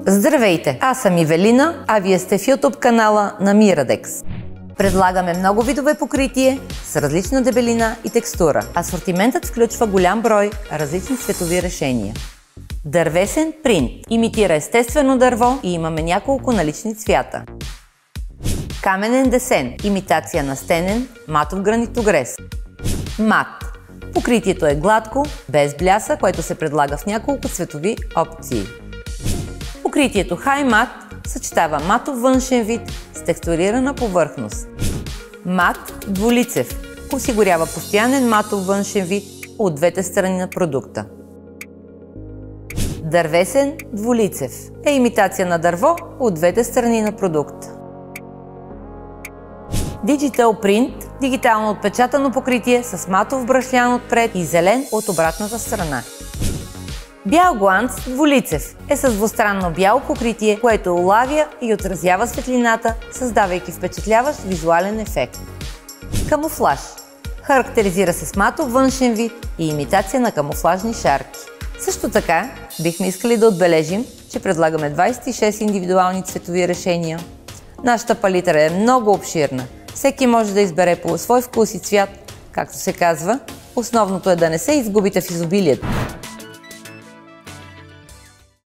Здравейте! Аз съм Ивелина, а вие сте в YouTube канала на Miradex. Предлагаме много видове покритие с различна дебелина и текстура. Асортиментът включва голям брой различни цветови решения. Дървесен принт имитира естествено дърво и имаме няколко налични цвята. Каменен десен имитация на стенен матов гранитогрес. Мат. Покритието е гладко, без бляса, което се предлага в няколко цветови опции. Покритието High Matte съчетава матов външен вид с текстурирана повърхност. Мат двулицев осигурява постоянен матов външен вид от двете страни на продукта. Дървесен двулицев е имитация на дърво от двете страни на продукта. Digital Print – дигитално отпечатано покритие с матов брашлян отпред и зелен от обратната страна. Бял гланц двулицев е с двустранно бяло покритие, което улавя и отразява светлината, създавайки впечатляващ визуален ефект. Камуфлаж характеризира се с матов външен вид и имитация на камуфлажни шарки. Също така бихме искали да отбележим, че предлагаме 26 индивидуални цветови решения. Нашата палитра е много обширна. Всеки може да избере по свой вкус и цвят, както се казва. Основното е да не се изгубите в изобилието.